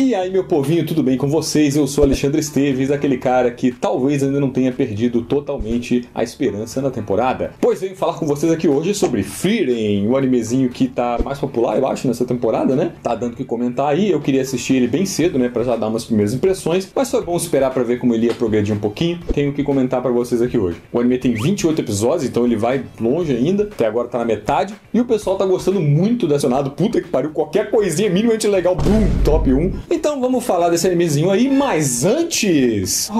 E aí, meu povinho, tudo bem com vocês? Eu sou Alexandre Esteves, aquele cara que talvez ainda não tenha perdido totalmente a esperança na temporada. Pois venho falar com vocês aqui hoje sobre Frieren, o animezinho que tá mais popular, eu acho, nessa temporada, né? Tá dando o que comentar aí, eu queria assistir ele bem cedo, né, pra já dar umas primeiras impressões, mas foi bom esperar pra ver como ele ia progredir um pouquinho. Tenho que comentar pra vocês aqui hoje. O anime tem 28 episódios, então ele vai longe ainda, até agora tá na metade, e o pessoal tá gostando muito desse nada, puta que pariu, qualquer coisinha minimamente legal, boom, top 1. Então vamos falar desse animezinho aí, mas antes...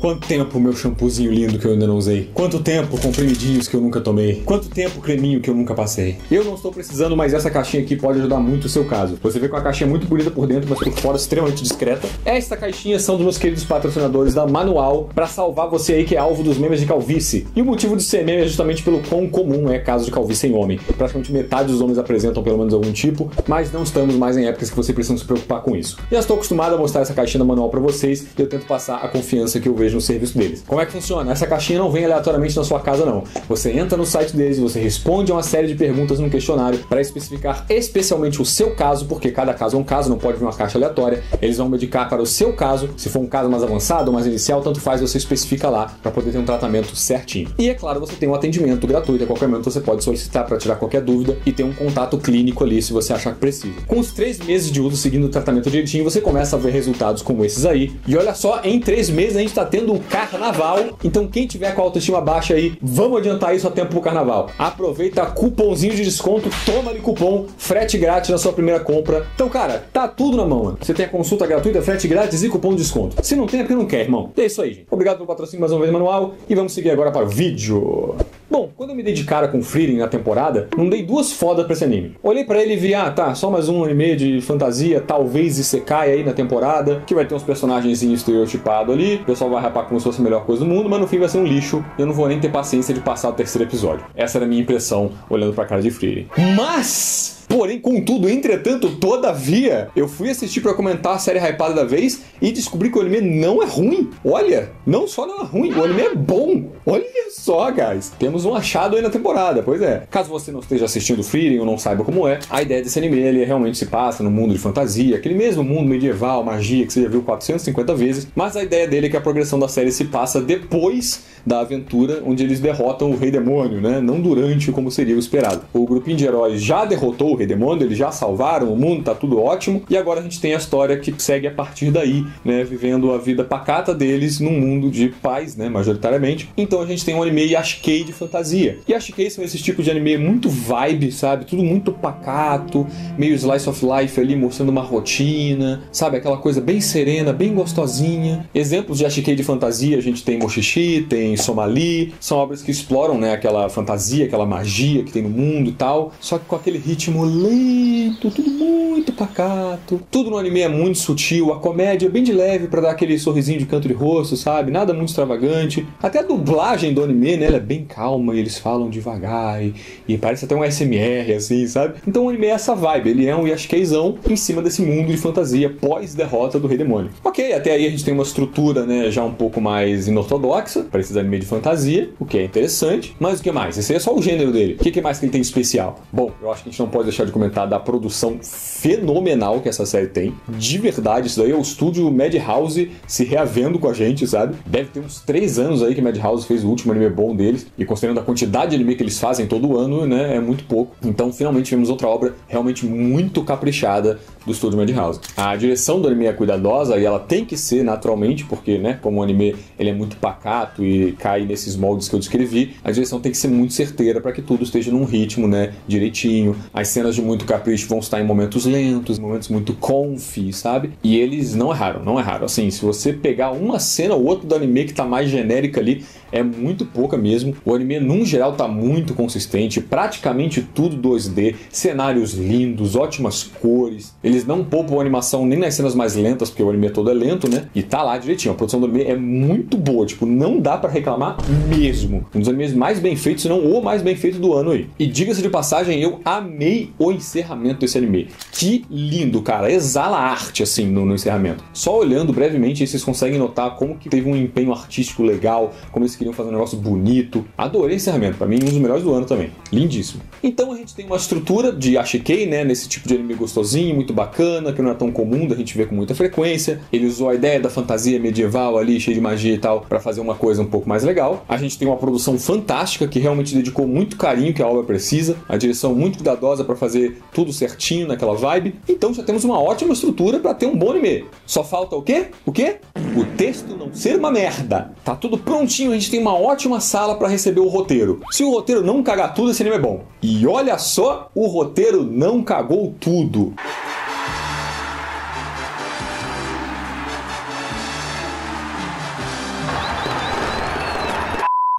Quanto tempo meu shampoozinho lindo que eu ainda não usei? Quanto tempo comprimidinhos que eu nunca tomei? Quanto tempo creminho que eu nunca passei? Eu não estou precisando, mas essa caixinha aqui pode ajudar muito o seu caso. Você vê que uma caixinha muito bonita por dentro, mas por fora extremamente discreta. Esta caixinha são dos meus queridos patrocinadores da Manual, pra salvar você aí que é alvo dos memes de calvície. E o motivo de ser meme é justamente pelo quão comum é caso de calvície em homem. Praticamente metade dos homens apresentam pelo menos algum tipo, mas não estamos mais em épocas que você precisa se preocupar com isso. Já estou acostumado a mostrar essa caixinha da Manual pra vocês e eu tento passar a confiança que eu vejo no serviço deles. Como é que funciona? Essa caixinha não vem aleatoriamente na sua casa, não. Você entra no site deles e você responde a uma série de perguntas no questionário para especificar especialmente o seu caso, porque cada caso é um caso, não pode vir uma caixa aleatória. Eles vão medicar para o seu caso. Se for um caso mais avançado ou mais inicial, tanto faz, você especifica lá para poder ter um tratamento certinho. E é claro, você tem um atendimento gratuito. A qualquer momento você pode solicitar para tirar qualquer dúvida e ter um contato clínico ali se você achar que precisa. Com os 3 meses de uso seguindo o tratamento direitinho, você começa a ver resultados como esses aí. E olha só, em 3 meses a gente tá tendo o carnaval. Então quem tiver com a autoestima baixa aí, vamos adiantar isso a tempo pro carnaval. Aproveita cupomzinho de desconto, toma ali cupom, frete grátis na sua primeira compra. Então, cara, tá tudo na mão, mano. Você tem a consulta gratuita, frete grátis e cupom de desconto. Se não tem, é porque não quer, irmão. É isso aí, gente. Obrigado pelo patrocínio mais uma vez, Manual. E vamos seguir agora para o vídeo. Bom, quando eu me dei de cara com Frieren na temporada, não dei duas fodas pra esse anime. Olhei pra ele e vi, tá, só mais um anime de fantasia, talvez Isekai aí na temporada, que vai ter uns personagens estereotipados ali, o pessoal vai rapar como se fosse a melhor coisa do mundo, mas no fim vai ser um lixo, e eu não vou nem ter paciência de passar o 3º episódio. Essa era a minha impressão, olhando pra cara de Frieren. Mas... porém, contudo, entretanto, todavia, eu fui assistir pra comentar a série hypada da vez e descobri que o anime não é ruim. Olha, não só não é ruim, o anime é bom. Olha só, guys. Temos um achado aí na temporada, pois é. Caso você não esteja assistindo Frieren ou não saiba como é, a ideia desse anime, ele realmente se passa no mundo de fantasia, aquele mesmo mundo medieval, magia, que você já viu 450 vezes, mas a ideia dele é que a progressão da série se passa depois da aventura, onde eles derrotam o Rei Demônio, né? Não durante, como seria o esperado. O grupinho de heróis já derrotou o Rei Demônio, eles já salvaram o mundo, tá tudo ótimo, e agora a gente tem a história que segue a partir daí, né? Vivendo a vida pacata deles num mundo de paz, né? Majoritariamente. Então a gente tem um anime Yashikei de fantasia. Yashikei são esses tipos de anime muito vibe, sabe? Tudo muito pacato, meio slice of life ali, mostrando uma rotina, sabe? Aquela coisa bem serena, bem gostosinha. Exemplos de Yashikei de fantasia, a gente tem Moshishi, tem Somali, são obras que exploram, né, aquela fantasia, aquela magia que tem no mundo e tal, só que com aquele ritmo lento, tudo muito pacato, tudo no anime é muito sutil, a comédia é bem de leve pra dar aquele sorrisinho de canto de rosto, sabe, nada muito extravagante, até a dublagem do anime, né, ela é bem calma e eles falam devagar e parece até um ASMR, assim, sabe, então o anime é essa vibe, ele é um Yashikeizão em cima desse mundo de fantasia pós-derrota do Rei Demônio. Ok, até aí a gente tem uma estrutura, né, já um pouco mais inortodoxa pra esses anime de fantasia, o que é interessante, mas o que mais? Esse aí é só o gênero dele. O que mais que ele tem de especial? Bom, eu acho que a gente não pode deixar de comentar da produção fenomenal que essa série tem. De verdade, isso daí é o estúdio Madhouse se reavendo com a gente, sabe? Deve ter uns 3 anos aí que Madhouse fez o último anime bom deles, e considerando a quantidade de anime que eles fazem todo ano, né, é muito pouco. Então, finalmente vemos outra obra realmente muito caprichada do estúdio Madhouse. A direção do anime é cuidadosa e ela tem que ser naturalmente, porque, né, como o anime ele é muito pacato e cai nesses moldes que eu descrevi, a direção tem que ser muito certeira para que tudo esteja num ritmo, né, direitinho. As cenas de muito capricho vão estar em momentos lentos, momentos muito comfy, sabe? E eles não erraram, não erraram. Assim, se você pegar uma cena ou outra do anime que tá mais genérica ali, é muito pouca mesmo. O anime, num geral, tá muito consistente, praticamente tudo 2D, cenários lindos, ótimas cores. Eles não poupam a animação nem nas cenas mais lentas, porque o anime todo é lento, né? E tá lá direitinho. A produção do anime é muito boa, tipo, não dá pra reclamar mesmo. Um dos animes mais bem feitos, se não o mais bem feito do ano aí. E diga-se de passagem, eu amei o encerramento desse anime. Que lindo, cara. Exala arte, assim, no encerramento. Só olhando brevemente, vocês conseguem notar como que teve um empenho artístico legal, como eles queriam fazer um negócio bonito. Adorei o encerramento, pra mim um dos melhores do ano também. Lindíssimo. Então a gente tem uma estrutura de Ashikei, né, nesse tipo de anime gostosinho, muito bacana, que não é tão comum da gente ver com muita frequência. Ele usou a ideia da fantasia medieval ali, cheia de magia e tal, pra fazer uma coisa um pouco mais legal. A gente tem uma produção fantástica, que realmente dedicou muito carinho que a obra precisa, a direção muito cuidadosa pra fazer tudo certinho naquela vibe. Então já temos uma ótima estrutura pra ter um bom anime. Só falta o quê? O quê? O texto não ser uma merda. Tá tudo prontinho, a gente tem uma ótima sala pra receber o roteiro. Se o roteiro não cagar tudo, esse anime é bom. E olha só, o roteiro não cagou tudo.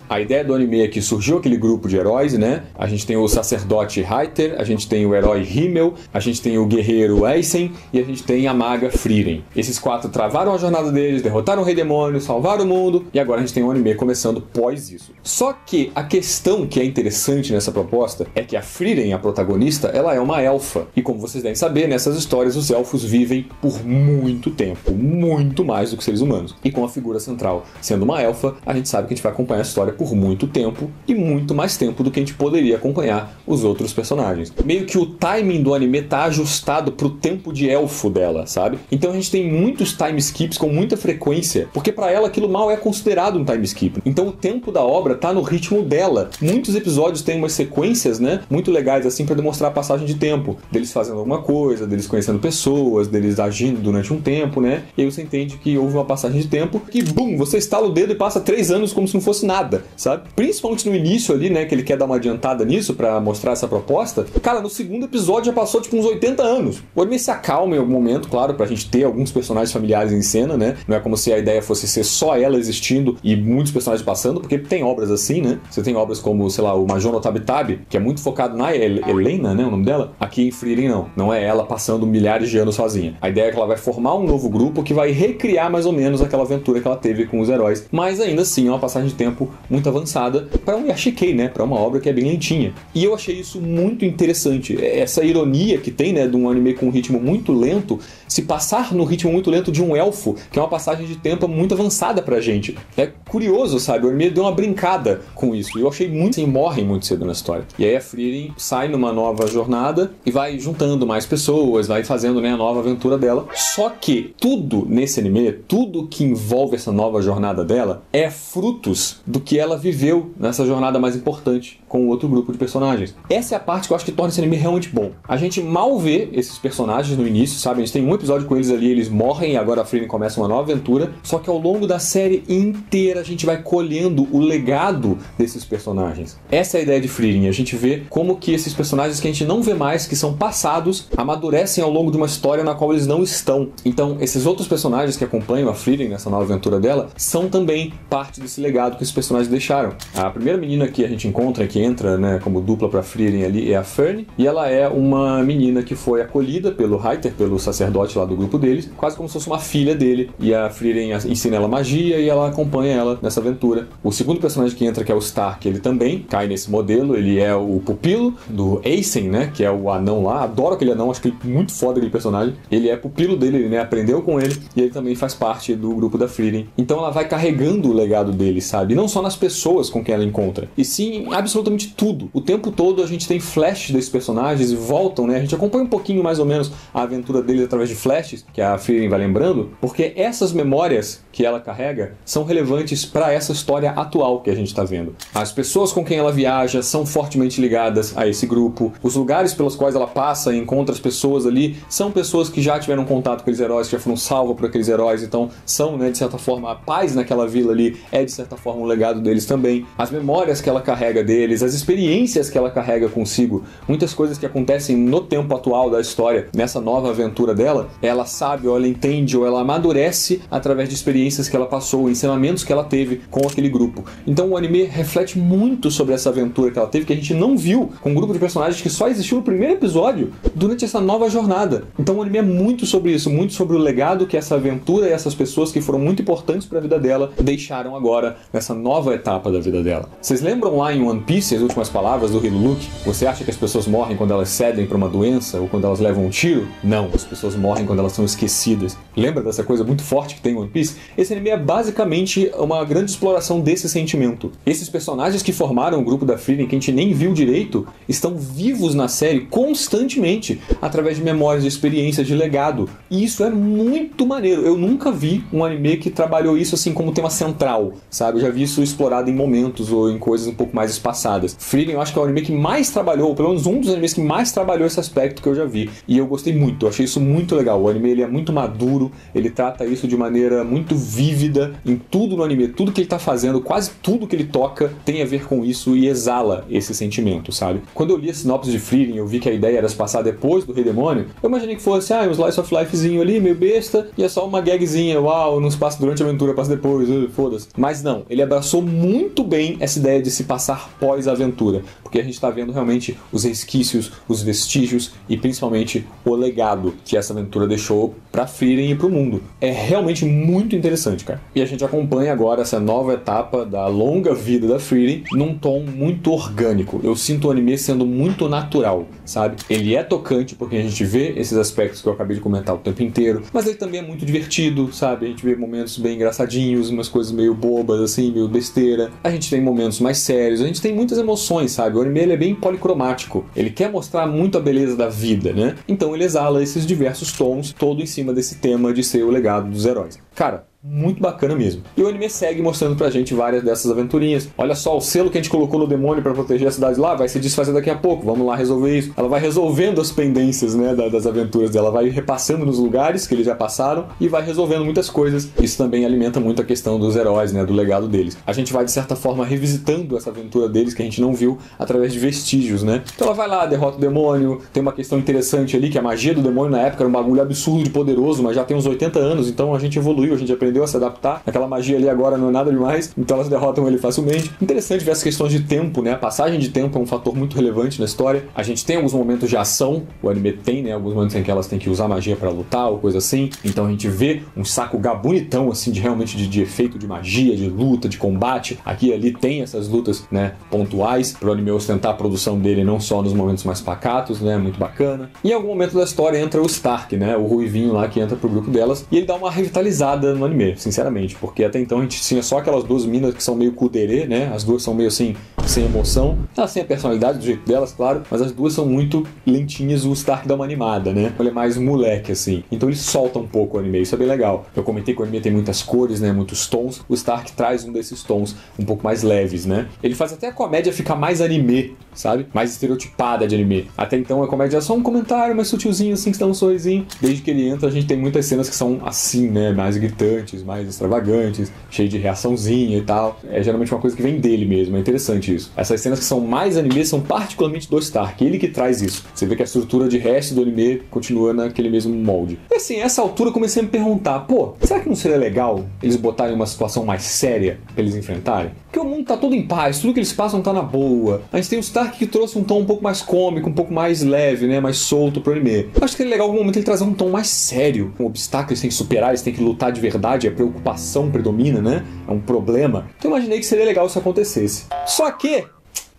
A ideia do anime é que surgiu aquele grupo de heróis, né? A gente tem o sacerdote Reiter, a gente tem o herói Himmel, a gente tem o guerreiro Eisen e a gente tem a maga Frieren. Esses 4 travaram a jornada deles, derrotaram o rei demônio, salvaram o mundo e agora a gente tem um anime começando pós isso. Só que a questão que é interessante nessa proposta é que a Frieren, a protagonista, ela é uma elfa. E como vocês devem saber, nessas histórias os elfos vivem por muito tempo, muito mais do que seres humanos. E com a figura central sendo uma elfa, a gente sabe que a gente vai acompanhar a história por muito tempo e muito mais tempo do que a gente poderia acompanhar os outros personagens. Meio que o timing do anime tá ajustado pro tempo de elfo dela, sabe? Então a gente tem muitos time skips com muita frequência, porque pra ela aquilo mal é considerado um time skip. Então o tempo da obra tá no ritmo dela. Muitos episódios têm umas sequências, né, muito legais assim pra demonstrar a passagem de tempo, deles fazendo alguma coisa, deles conhecendo pessoas, deles agindo durante um tempo, né? E aí você entende que houve uma passagem de tempo e bum, você estala o dedo e passa 3 anos como se não fosse nada, sabe? Principalmente no início ali, né, que ele quer dar uma adiantada nisso pra mostrar essa proposta. Cara, no segundo episódio já passou tipo uns 80 anos. O anime se acalma em algum momento, claro, pra gente ter alguns personagens familiares em cena, né? Não é como se a ideia fosse ser só ela existindo e muitos personagens passando, porque tem obras assim, né? Você tem obras como, sei lá, o Major no Tabi-Tabi, que é muito focado na Helena, né, o nome dela. Aqui em Frieren não. Não é ela passando milhares de anos sozinha. A ideia é que ela vai formar um novo grupo que vai recriar mais ou menos aquela aventura que ela teve com os heróis. Mas ainda assim é uma passagem de tempo muito avançada para um yashikei, né, para uma obra que é bem lentinha. E eu achei isso muito interessante, essa ironia que tem, né, de um anime com um ritmo muito lento, se passar no ritmo muito lento de um elfo, que é uma passagem de tempo muito avançada pra gente. É curioso, sabe, o anime deu uma brincada com isso, e eu achei muito, assim, morrem muito cedo na história. E aí a Frieren sai numa nova jornada e vai juntando mais pessoas, vai fazendo, né, a nova aventura dela. Só que tudo nesse anime, tudo que envolve essa nova jornada dela, é frutos do que ela viveu nessa jornada mais importante com o outro grupo de personagens. Essa é a parte que eu acho que torna esse anime realmente bom. A gente mal vê esses personagens no início, sabe? A gente tem um episódio com eles ali, eles morrem e agora a Frieren começa uma nova aventura, só que ao longo da série inteira a gente vai colhendo o legado desses personagens. Essa é a ideia de Frieren, a gente vê como que esses personagens que a gente não vê mais, que são passados, amadurecem ao longo de uma história na qual eles não estão. Então, esses outros personagens que acompanham a Frieren nessa nova aventura dela, são também parte desse legado que esses personagens deixaram. A primeira menina que a gente encontra, que entra, né, como dupla pra Frieren ali, é a Fern, e ela é uma menina que foi acolhida pelo Reiter, pelo sacerdote lá do grupo deles, quase como se fosse uma filha dele, e a Frieren ensina ela magia e ela acompanha ela nessa aventura. O segundo personagem que entra, que é o Stark, ele também cai nesse modelo, ele é o pupilo do Eisen, né, que é o anão lá, adoro aquele anão, acho que ele é muito foda aquele personagem, ele é pupilo dele, ele, né, aprendeu com ele, e ele também faz parte do grupo da Frieren. Então ela vai carregando o legado dele, sabe, não só nas pessoas com quem ela encontra, e sim absolutamente tudo. O tempo todo a gente tem flashes desses personagens e voltam, né? A gente acompanha um pouquinho mais ou menos a aventura deles através de flashes, que a Frieren vai lembrando, porque essas memórias que ela carrega são relevantes para essa história atual que a gente está vendo. As pessoas com quem ela viaja são fortemente ligadas a esse grupo, os lugares pelos quais ela passa e encontra as pessoas ali são pessoas que já tiveram contato com aqueles heróis, que já foram salvos por aqueles heróis, então são, né, de certa forma, a paz naquela vila ali é de certa forma um legado deles também. As memórias que ela carrega deles, as experiências que ela carrega consigo, muitas coisas que acontecem no tempo atual da história, nessa nova aventura dela, ela sabe, ou ela entende, ou ela amadurece através de experiências que ela passou, ensinamentos que ela teve com aquele grupo. Então o anime reflete muito sobre essa aventura que ela teve, que a gente não viu, com um grupo de personagens que só existiu no primeiro episódio, durante essa nova jornada. Então o anime é muito sobre isso, muito sobre o legado que essa aventura e essas pessoas que foram muito importantes para a vida dela deixaram agora nessa nova etapa da vida dela. Vocês lembram lá em One Piece, as últimas palavras do Hiluluki? Você acha que as pessoas morrem quando elas cedem para uma doença ou quando elas levam um tiro? Não, as pessoas morrem quando elas são esquecidas. Lembra dessa coisa muito forte que tem em One Piece? Esse anime é basicamente uma grande exploração desse sentimento. Esses personagens que formaram o grupo da Frieren, que a gente nem viu direito, estão vivos na série constantemente, através de memórias, de experiências, de legado. E isso é muito maneiro. Eu nunca vi um anime que trabalhou isso assim como tema central, sabe? Eu já vi isso explorado em momentos ou em coisas um pouco mais espaçadas. Frieren, eu acho que é o anime que mais trabalhou, ou pelo menos um dos animes que mais trabalhou esse aspecto que eu já vi. E eu gostei muito, eu achei isso muito legal. O anime ele é muito maduro, ele trata isso de maneira muito vívida em tudo no anime. Tudo que ele tá fazendo, quase tudo que ele toca tem a ver com isso e exala esse sentimento, sabe? Quando eu li a sinopse de Frieren, eu vi que a ideia era se passar depois do Rei Demônio, eu imaginei que fosse um slice of lifezinho ali, meio besta, e é só uma gagzinha, uau, não se passa durante a aventura, passa depois, foda-se. Mas não, ele abraçou muito bem essa ideia de se passar pós-aventura, porque a gente tá vendo realmente os resquícios, os vestígios e principalmente o legado que essa aventura deixou pra Frieren e pro mundo. É realmente muito interessante, cara. E a gente acompanha agora essa nova etapa da longa vida da Frieren num tom muito orgânico. Eu sinto o anime sendo muito natural, sabe? Ele é tocante porque a gente vê esses aspectos que eu acabei de comentar o tempo inteiro, mas ele também é muito divertido, sabe? A gente vê momentos bem engraçadinhos, umas coisas meio bobas, assim, meio besteira. A gente tem momentos mais sérios, a gente tem muitas emoções, sabe? O anime ele é bem policromático. Ele quer mostrar muito a beleza da vida, né? Então ele exala esses diversos tons, todo em cima desse tema de ser o legado dos heróis. Cara, muito bacana mesmo. E o anime segue mostrando pra gente várias dessas aventurinhas. Olha só, o selo que a gente colocou no demônio pra proteger a cidade lá vai se desfazer daqui a pouco. Vamos lá resolver isso. Ela vai resolvendo as pendências, né, das aventuras dela. Vai repassando nos lugares que eles já passaram e vai resolvendo muitas coisas. Isso também alimenta muito a questão dos heróis, né, do legado deles. A gente vai, de certa forma, revisitando essa aventura deles que a gente não viu através de vestígios, né? Então ela vai lá, derrota o demônio. Tem uma questão interessante ali, que a magia do demônio na época era um bagulho absurdo de poderoso, mas já tem uns 80 anos, então a gente evoluiu, a gente aprendeu a se adaptar. Aquela magia ali agora não é nada demais, então elas derrotam ele facilmente. Interessante ver as questões de tempo, né? A passagem de tempo é um fator muito relevante na história. A gente tem alguns momentos de ação, o anime tem, né? Alguns momentos em que elas têm que usar magia pra lutar ou coisa assim. Então a gente vê um Sakuga bonitão, assim, de realmente de efeito de magia, de luta, de combate. Aqui e ali tem essas lutas, né? Pontuais, pro anime ostentar a produção dele não só nos momentos mais pacatos, né? Muito bacana. E em algum momento da história entra o Stark, né? O ruivinho lá que entra pro grupo delas e ele dá uma revitalizada no anime, sinceramente, porque até então a gente tinha só aquelas duas minas que são meio kudere, né? As duas são meio assim, sem emoção. Elas têm a personalidade do jeito delas, claro, mas as duas são muito lentinhas. O Stark dá uma animada, né? Ele é mais moleque, assim. Então ele solta um pouco o anime, isso é bem legal. Eu comentei que o anime tem muitas cores, né? Muitos tons. O Stark traz um desses tons um pouco mais leves, né? Ele faz até a comédia ficar mais anime, sabe? Mais estereotipada de anime. Até então a comédia é só um comentário mais sutilzinho, assim, que dá um sorrisinho. Desde que ele entra, a gente tem muitas cenas que são assim, né? Mais gritantes, mais extravagantes, cheio de reaçãozinha e tal. É geralmente uma coisa que vem dele mesmo, é interessante isso. Essas cenas que são mais anime são particularmente do Stark, ele que traz isso. Você vê que a estrutura de resto do anime continua naquele mesmo molde. E assim, a essa altura eu comecei a me perguntar, pô, será que não seria legal eles botarem uma situação mais séria pra eles enfrentarem? Porque o mundo tá todo em paz, tudo que eles passam tá na boa. A gente tem o Stark que trouxe um tom um pouco mais cômico, um pouco mais leve, né, mais solto pro anime. Eu acho que seria legal em algum momento ele trazer um tom mais sério. Um obstáculo eles têm que superar, eles têm que lutar de verdade, a preocupação predomina, né? É um problema. Então eu imaginei que seria legal se acontecesse. Só que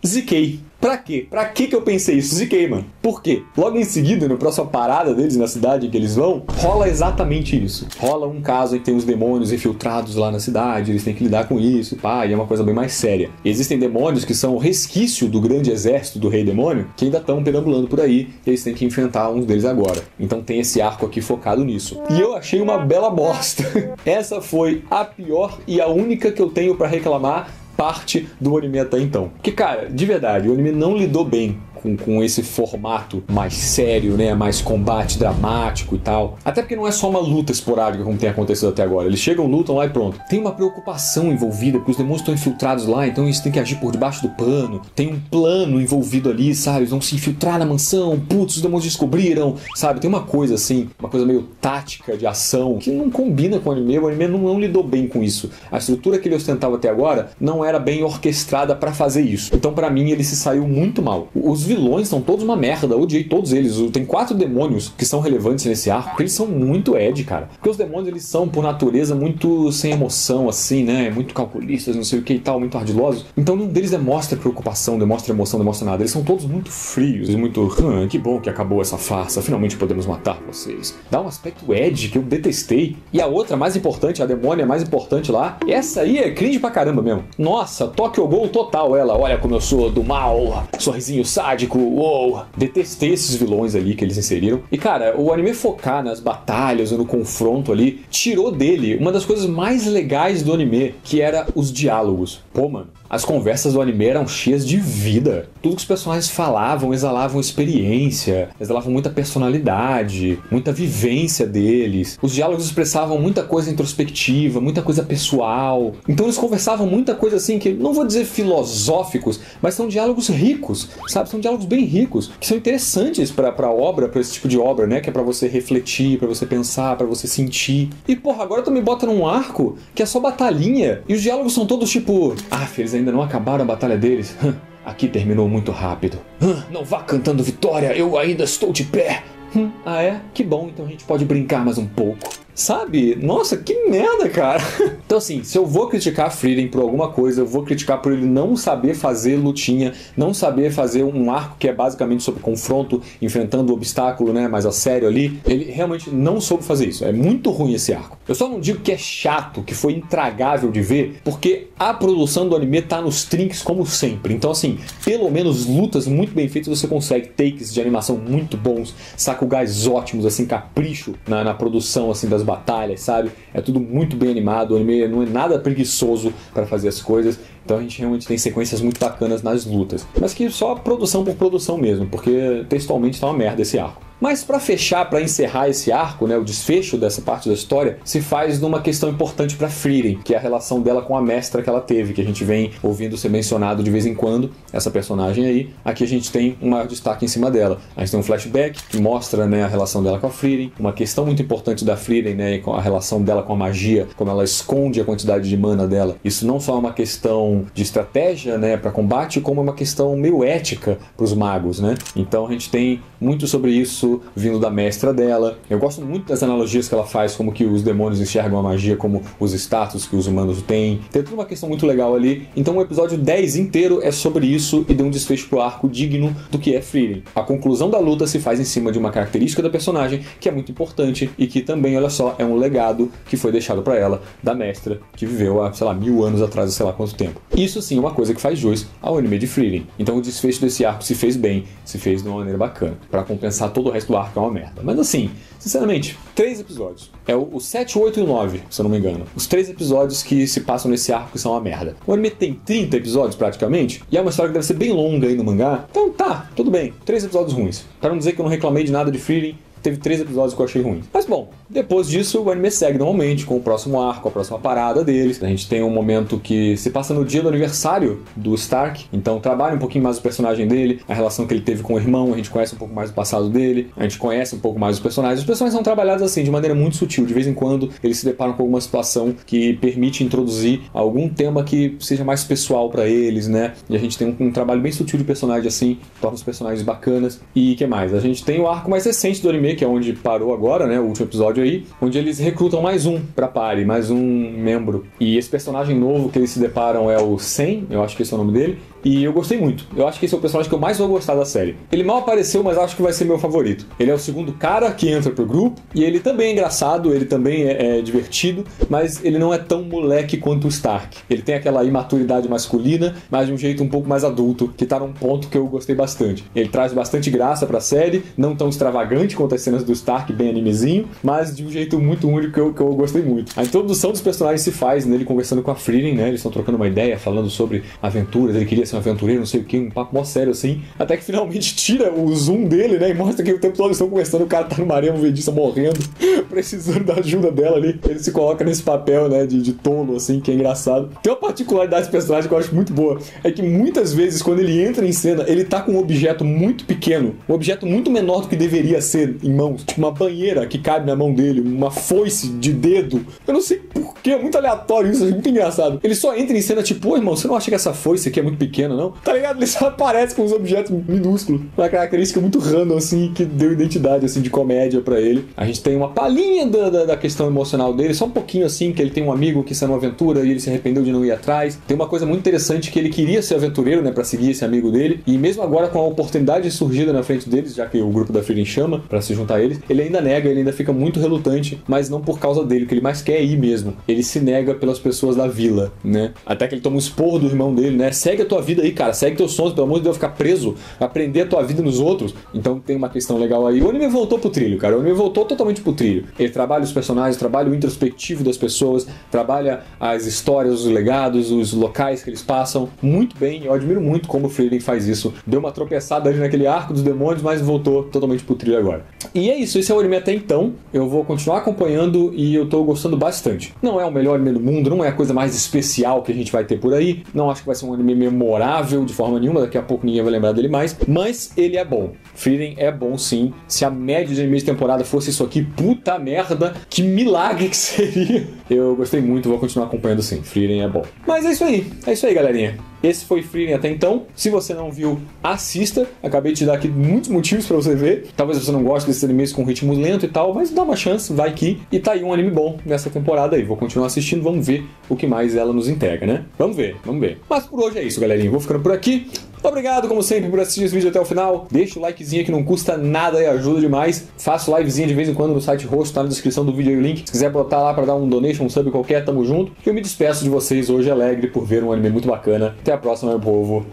ziquei. Pra quê? Pra que eu pensei isso? Ziquei, mano. Por quê? Logo em seguida, na próxima parada deles, na cidade em que eles vão, rola exatamente isso. Rola um caso em que tem os demônios infiltrados lá na cidade, eles têm que lidar com isso, pá, e é uma coisa bem mais séria. Existem demônios que são o resquício do grande exército do Rei Demônio, que ainda estão perambulando por aí, e eles têm que enfrentar uns deles agora. Então tem esse arco aqui focado nisso. E eu achei uma bela bosta. Essa foi a pior e a única que eu tenho pra reclamar parte do anime até então. Porque, cara, de verdade, o anime não lidou bem com esse formato mais sério, né? Mais combate dramático e tal. Até porque não é só uma luta esporádica como tem acontecido até agora. Eles chegam, lutam lá e pronto. Tem uma preocupação envolvida, porque os demônios estão infiltrados lá, então eles têm que agir por debaixo do pano. Tem um plano envolvido ali, sabe? Eles vão se infiltrar na mansão, putz, os demônios descobriram, sabe? Tem uma coisa assim, uma coisa meio tática de ação, que não combina com o anime não lidou bem com isso. A estrutura que ele ostentava até agora não era bem orquestrada pra fazer isso. Então pra mim ele se saiu muito mal. Os vilões são todos uma merda, eu odiei todos eles. Tem 4 demônios que são relevantes nesse arco, porque eles são muito Ed, cara. Porque os demônios, eles são, por natureza, muito sem emoção, assim, né? Muito calculistas, não sei o que e tal, muito ardilosos. Então nenhum deles demonstra preocupação, demonstra emoção, demonstra nada. Eles são todos muito frios e muito... que bom que acabou essa farsa, finalmente podemos matar vocês. Dá um aspecto Ed que eu detestei. E a outra mais importante, a demônia mais importante lá, essa aí é cringe pra caramba mesmo. Nossa, Tokyo Ghoul total ela. Olha como eu sou do mal, sorrisinho sádico, uou. Detestei esses vilões ali que eles inseriram. E cara, o anime focar nas batalhas ou no confronto ali, tirou dele uma das coisas mais legais do anime, que era os diálogos. Pô, mano, as conversas do anime eram cheias de vida. Tudo que os personagens falavam, exalavam experiência, exalavam muita personalidade, muita vivência deles. Os diálogos expressavam muita coisa introspectiva, muita coisa pessoal. Então eles conversavam muita coisa assim que, não vou dizer filosóficos, mas são diálogos ricos, sabe? São diálogos bem ricos, que são interessantes pra obra, pra esse tipo de obra, né? Que é pra você refletir, pra você pensar, pra você sentir. E porra, agora tu me bota num arco que é só batalhinha, e os diálogos são todos tipo... eles ainda não acabaram a batalha deles. Aqui terminou muito rápido. Não vá cantando vitória, eu ainda estou de pé. Ah é? Que bom, então a gente pode brincar mais um pouco. Sabe? Nossa, que merda, cara. Então assim, se eu vou criticar Frieren por alguma coisa, eu vou criticar por ele não saber fazer lutinha, não saber fazer um arco que é basicamente sobre confronto, enfrentando o obstáculo, né, mais a sério ali. Ele realmente não soube fazer isso. É muito ruim esse arco. Eu só não digo que é chato, que foi intragável de ver, porque a produção do anime tá nos trinques como sempre. Então assim, pelo menos lutas muito bem feitas você consegue, takes de animação muito bons, sakugais ótimos, assim, capricho na produção, assim, das batalhas, sabe? É tudo muito bem animado, o anime não é nada preguiçoso para fazer as coisas, então a gente realmente tem sequências muito bacanas nas lutas. Mas que só produção por produção mesmo, porque textualmente tá uma merda esse arco. Mas para fechar, para encerrar esse arco, né, o desfecho dessa parte da história, se faz numa questão importante para Frieren, que é a relação dela com a mestra que ela teve, que a gente vem ouvindo ser mencionado de vez em quando, essa personagem aí. Aqui a gente tem um maior destaque em cima dela. A gente tem um flashback que mostra, né, a relação dela com a Frieren, uma questão muito importante da Frieren, né, com a relação dela com a magia, como ela esconde a quantidade de mana dela. Isso não só é uma questão de estratégia, né, para combate, como é uma questão meio ética para os magos, né? Então a gente tem muito sobre isso vindo da mestra dela. Eu gosto muito das analogias que ela faz, como que os demônios enxergam a magia como os status que os humanos têm. Tem toda uma questão muito legal ali. Então o episódio 10 inteiro é sobre isso e deu um desfecho pro arco digno do que é Frieren. A conclusão da luta se faz em cima de uma característica da personagem que é muito importante e que também, olha só, é um legado que foi deixado para ela da mestra que viveu há, sei lá, 1000 anos atrás, sei lá quanto tempo. Isso sim é uma coisa que faz jus ao anime de Frieren. Então o desfecho desse arco se fez bem, se fez de uma maneira bacana, para compensar todo o resto do arco é uma merda. Mas assim, sinceramente, 3 episódios. É o 7, 8 e o 9, se eu não me engano. Os 3 episódios que se passam nesse arco que são uma merda. O anime tem 30 episódios praticamente, e é uma história que deve ser bem longa aí no mangá. Então tá, tudo bem. 3 episódios ruins. Pra não dizer que eu não reclamei de nada de Frieren, teve 3 episódios que eu achei ruim. Mas bom, depois disso o anime segue normalmente com o próximo arco, a próxima parada deles. A gente tem um momento que se passa no dia do aniversário do Stark, então trabalha um pouquinho mais o personagem dele, a relação que ele teve com o irmão, a gente conhece um pouco mais do passado dele, a gente conhece um pouco mais os personagens. Os personagens são trabalhados assim, de maneira muito sutil, de vez em quando eles se deparam com alguma situação que permite introduzir algum tema que seja mais pessoal pra eles, né? E a gente tem um trabalho bem sutil de personagem assim, torna os personagens bacanas. E que mais? A gente tem o arco mais recente do anime, que é onde parou agora, né, o último episódio aí, onde eles recrutam mais um pra party, mais um membro. E esse personagem novo que eles se deparam é o Sen, eu acho que esse é o nome dele, e eu gostei muito. Eu acho que esse é o personagem que eu mais vou gostar da série. Ele mal apareceu, mas acho que vai ser meu favorito. Ele é o segundo cara que entra pro grupo, e ele também é engraçado, ele também é divertido, mas ele não é tão moleque quanto o Stark. Ele tem aquela imaturidade masculina, mas de um jeito um pouco mais adulto, que tá num ponto que eu gostei bastante. Ele traz bastante graça pra série, não tão extravagante quanto as cenas do Stark, bem animezinho, mas de um jeito muito único que eu gostei muito. A introdução dos personagens se faz nele conversando com a Frieren, né? Eles estão trocando uma ideia, falando sobre aventuras, ele queria ser um aventureiro, não sei o que, um papo mó sério assim, até que finalmente tira o zoom dele, né, e mostra que o tempo todo eles estão conversando, o cara tá numa areia movediça morrendo, precisando da ajuda dela ali. Ele se coloca nesse papel, né, de tolo, assim, que é engraçado. Tem uma particularidade desse personagem que eu acho muito boa, é que muitas vezes quando ele entra em cena, ele tá com um objeto muito pequeno, um objeto muito menor do que deveria ser em mãos, tipo uma banheira que cabe na mão dele, uma foice de dedo. Eu não sei porquê, é muito aleatório isso, é muito engraçado. Ele só entra em cena tipo, ô irmão, você não acha que essa foice aqui é muito pequena pequeno, não. Tá ligado? Ele só aparece com uns objetos minúsculos. Uma característica muito random, assim, que deu identidade, assim, de comédia pra ele. A gente tem uma palhinha da questão emocional dele, só um pouquinho, assim, que ele tem um amigo que saiu numa aventura e ele se arrependeu de não ir atrás. Tem uma coisa muito interessante que ele queria ser aventureiro, né, pra seguir esse amigo dele. E mesmo agora, com a oportunidade surgida na frente deles, já que o grupo da Frieren chama pra se juntar a eles, ele ainda nega, ele ainda fica muito relutante, mas não por causa dele, que ele mais quer ir mesmo. Ele se nega pelas pessoas da vila, né? Até que ele toma um esporro do irmão dele, né? Segue a tua vida aí, cara, segue teus sonhos, pelo amor de Deus, ficar preso, aprender a tua vida nos outros. Então tem uma questão legal aí. O anime voltou pro trilho, cara. O anime voltou totalmente pro trilho. Ele trabalha os personagens, trabalha o introspectivo das pessoas, trabalha as histórias, os legados, os locais que eles passam. Muito bem, eu admiro muito como o Frieren faz isso. Deu uma tropeçada ali naquele arco dos demônios, mas voltou totalmente pro trilho agora. E é isso, esse é o anime até então. Eu vou continuar acompanhando e eu tô gostando bastante. Não é o melhor anime do mundo, não é a coisa mais especial que a gente vai ter por aí. Não acho que vai ser um anime memorável de forma nenhuma, daqui a pouco ninguém vai lembrar dele mais. Mas ele é bom. Frieren é bom sim. Se a média de anime de temporada fosse isso aqui, puta merda, que milagre que seria. Eu gostei muito, vou continuar acompanhando sim. Frieren é bom. Mas é isso aí, galerinha. Esse foi Frieren até então. Se você não viu, assista. Acabei de te dar aqui muitos motivos pra você ver. Talvez você não goste desses animes com ritmo lento e tal, mas dá uma chance, vai que. E tá aí um anime bom nessa temporada aí. Vou continuar assistindo, vamos ver o que mais ela nos entrega, né? Vamos ver. Mas por hoje é isso, galerinha. Vou ficando por aqui. Obrigado, como sempre, por assistir esse vídeo até o final. Deixa o likezinho que não custa nada e ajuda demais. Faço livezinha de vez em quando no site roxo, tá na descrição do vídeo aí o link. Se quiser botar lá pra dar um donation, um sub qualquer, tamo junto. Eu me despeço de vocês hoje alegre por ver um anime muito bacana. Até a próxima, meu povo.